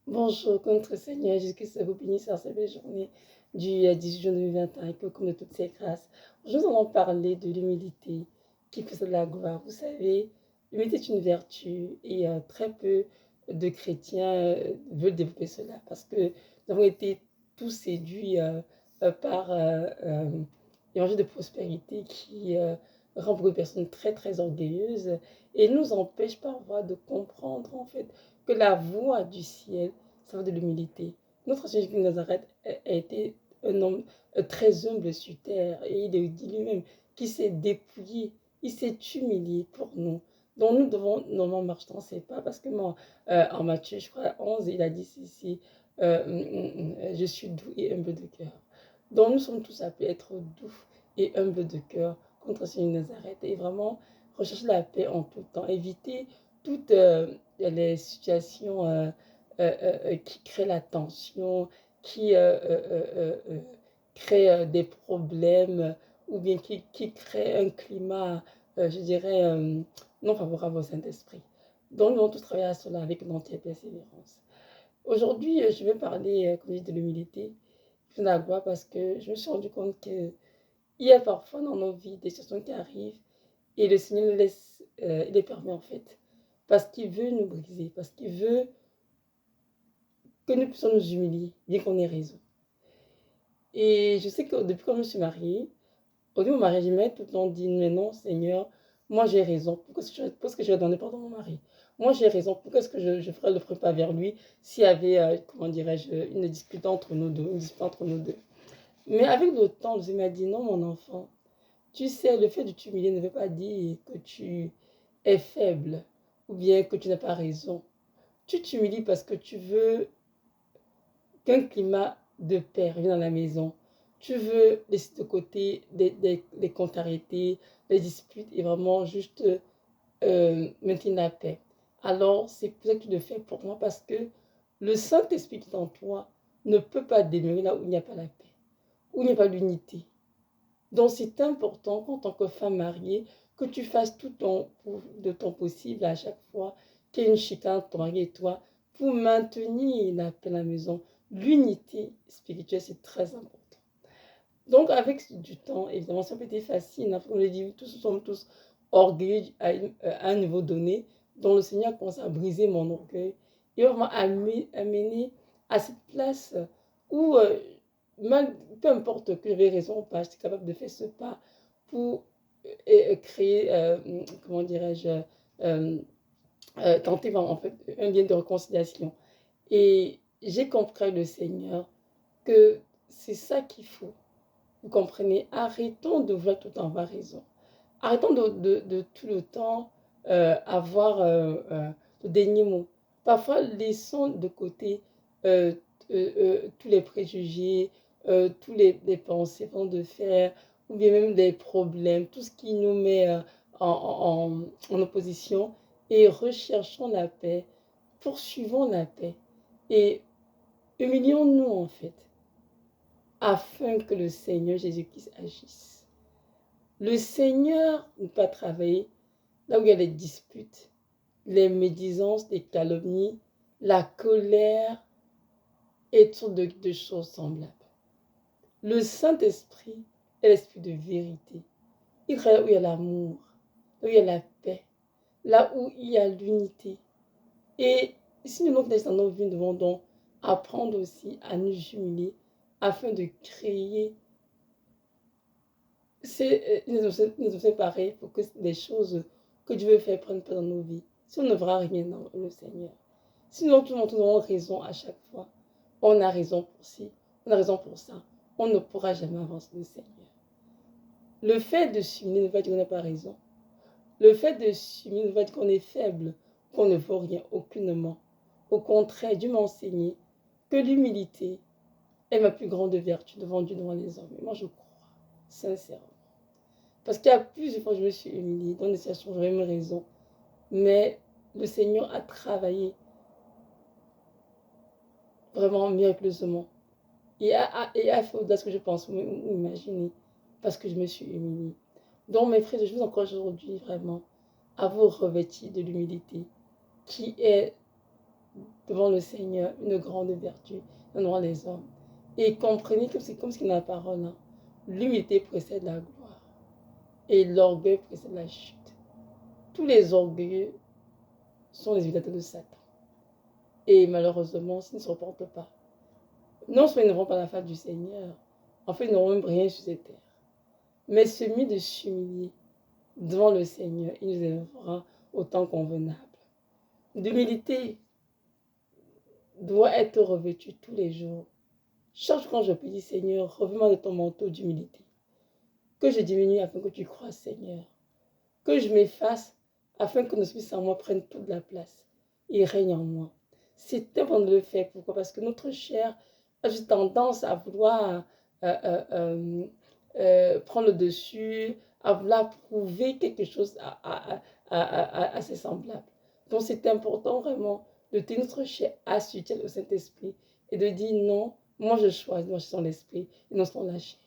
Bonjour, contre Seigneur Jésus-Christ, vous bénisse en cette belle journée du 18 juin 2021, que comme de toutes ses grâces. Aujourd'hui, nous allons parler de l'humilité qui possède la gloire. Vous savez, l'humilité est une vertu et très peu de chrétiens veulent développer cela parce que nous avons été tous séduits par l'évangile de prospérité qui rend beaucoup de personnes très très orgueilleuses et nous empêche parfois de comprendre en fait que la voie du ciel, ça va de l'humilité. Notre Seigneur Jésus de Nazareth a été un homme très humble sur terre et il dit lui-même qu'il s'est dépouillé, il s'est humilié pour nous. Donc nous devons normalement marcher dans ses pas parce que moi, en Matthieu, je crois, 11, il a dit ceci, je suis doux et humble de cœur. Donc nous sommes tous appelés à être doux et humbles de cœur contre Seigneur de Nazareth et vraiment rechercher la paix en tout temps, éviter toutes les situations qui créent la tension, qui créent des problèmes ou bien qui créent un climat, je dirais, non favorable au Saint-Esprit. Donc nous devons tous travailler à cela avec une entière persévérance. Aujourd'hui, je vais parler, comme je dis, de l'humilité, de la gloire, parce que je me suis rendu compte qu'il y a parfois dans nos vies des situations qui arrivent et le Seigneur nous laisse, il les permet en fait, parce qu'il veut nous briser, parce qu'il veut que nous puissions nous humilier, bien qu'on ait raison. Et je sais que depuis que je me suis mariée, au début, mon mari, j'ai tout le temps dit, mais non, Seigneur, moi j'ai raison. Pourquoi est-ce que je vais donner pardon à mon mari? Moi j'ai raison. Pourquoi est-ce que je ferais le ferais pas vers lui s'il y avait, comment dirais-je, une dispute entre nous deux, une dispute entre nous deux. Mais avec le temps, je m'a dit, non, mon enfant, tu sais, le fait de t'humilier ne veut pas dire que tu es faible ou bien que tu n'as pas raison. Tu t'humilies parce que tu veux qu'un climat de paix revienne dans la maison. Tu veux laisser de côté les contrariétés, les disputes et vraiment juste maintenir la paix. Alors, c'est pour ça que tu le fais pour moi parce que le Saint-Esprit qui est en toi ne peut pas demeurer là où il n'y a pas la paix, où il n'y a pas l'unité. Donc, c'est important qu'en tant que femme mariée, que tu fasses de ton possible à chaque fois qu'il y ait une chicane entre ton mari et toi pour maintenir la paix à la maison. L'unité spirituelle, c'est très important. Donc, avec du temps, évidemment, ça peut être facile. On le dit, tous nous sommes tous orgueilleux à un niveau donné, dont le Seigneur commence à briser mon orgueil et vraiment amener à cette place où, peu importe que j'avais raison ou pas, j'étais capable de faire ce pas pour créer, comment dirais-je, euh, tenter en fait un lien de réconciliation. Et j'ai compris le Seigneur que c'est ça qu'il faut. Vous comprenez? Arrêtons de vouloir tout avoir raison. Arrêtons de tout le temps avoir le dernier mot. Parfois, laissons de côté euh, tous les préjugés, tous les pensées de faire, ou bien même des problèmes, tout ce qui nous met en opposition, et recherchons la paix, poursuivons la paix, et humilions-nous en fait, afin que le Seigneur Jésus-Christ agisse. Le Seigneur ne peut pas travailler là où il y a les disputes, les médisances, les calomnies, la colère et toutes sortes de choses semblables. Le Saint-Esprit est l'esprit de vérité. Il travaille là où il y a l'amour, là où il y a la paix, là où il y a l'unité. Et si nous nous dans nos vies, nous devons donc apprendre aussi à nous humilier afin de créer nous séparer pour que les choses que Dieu veut faire prennent pas dans nos vies. Si on ne verra rien dans le Seigneur. Sinon, tout le monde avons raison à chaque fois. On a raison pour ci, on a raison pour ça. On ne pourra jamais avancer le Seigneur. Le fait de s'humilier ne veut pas dire qu'on n'a pas raison. Le fait de s'humilier ne veut pas dire qu'on est faible, qu'on ne vaut rien aucunement. Au contraire, Dieu m'a enseigné que l'humilité est ma plus grande vertu devant Dieu, devant les hommes. Et moi, je crois, sincèrement. Parce qu'il y a plusieurs fois que je me suis humiliée dans des situations où j'avais mes raisons. Mais le Seigneur a travaillé vraiment miraculeusement. Et a fait au-delà de ce que je pense ou imaginer. Parce que je me suis humiliée. Donc mes frères, je vous encourage aujourd'hui vraiment à vous revêtir de l'humilité qui est devant le Seigneur une grande vertu devant les hommes. Et comprenez que c'est comme ce qu'il y a dans la parole. Hein. L'humilité précède la gloire et l'orgueil précède la chute. Tous les orgueilleux sont les imitateurs de Satan. Et malheureusement, s'ils ne se reportent pas, non seulement ils n'auront pas la face du Seigneur, en fait, ils n'auront même rien sur cette terre. Mais celui de s'humilier devant le Seigneur, il nous élèvera au temps convenable. L'humilité doit être revêtue tous les jours. Chaque fois quand je prie, Seigneur, revêt-moi de ton manteau d'humilité. Que je diminue afin que tu croisses, Seigneur. Que je m'efface afin que notre Fils en moi prenne toute la place. Il règne en moi. C'est important de le faire. Pourquoi? Parce que notre chair a juste tendance à vouloir prendre le dessus, à vouloir prouver quelque chose à ses semblables. Donc c'est important vraiment de tenir notre chair assujettie au Saint-Esprit et de dire non, moi je choisis son l'esprit et non son la chair.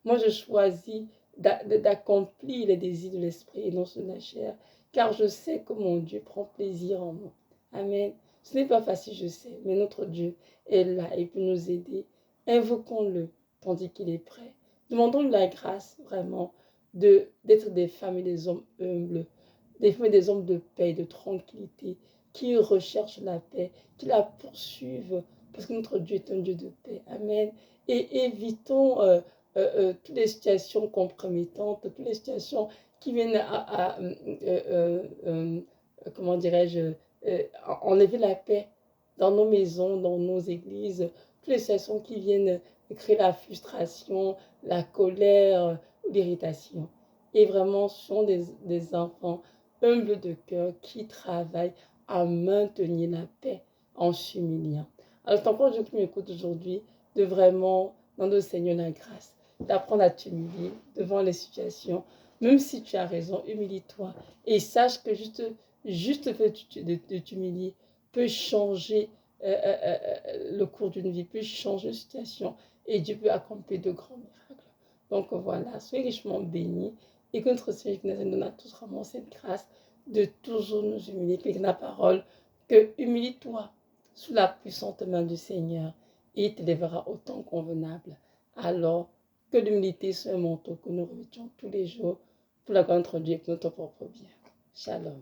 Moi je choisis d'accomplir les désirs de l'esprit et non ceux de la chair, car je sais que mon Dieu prend plaisir en moi. Amen. Ce n'est pas facile, je sais, mais notre Dieu est là et peut nous aider. Invoquons-le tandis qu'il est prêt. Demandons-lui la grâce vraiment d'être des femmes et des hommes humbles, des femmes et des hommes de paix, de tranquillité, qui recherchent la paix, qui la poursuivent, parce que notre Dieu est un Dieu de paix. Amen. Et évitons toutes les situations compromettantes, toutes les situations qui viennent comment dirais-je, enlever la paix dans nos maisons, dans nos églises, toutes les situations qui viennent créer la frustration, la colère, l'irritation. Et vraiment, ce sont des enfants humbles de cœur qui travaillent à maintenir la paix en s'humiliant. Alors, c'est encore Dieu qui m'écoute aujourd'hui de vraiment demander au Seigneur la grâce, d'apprendre à t'humilier devant les situations. Même si tu as raison, humilie-toi et sache que juste le fait de t'humilier peut changer le cours d'une vie, peut changer une situation et Dieu peut accomplir de grands miracles. Donc voilà, soyez richement bénis et que notre Seigneur nous donne à tous vraiment cette grâce de toujours nous humilier, qui est la parole, que humilie-toi sous la puissante main du Seigneur et il t'élèvera au temps convenable. Alors que l'humilité soit un manteau que nous revêtions tous les jours pour la gloire de notre Dieu et pour notre propre bien. Shalom.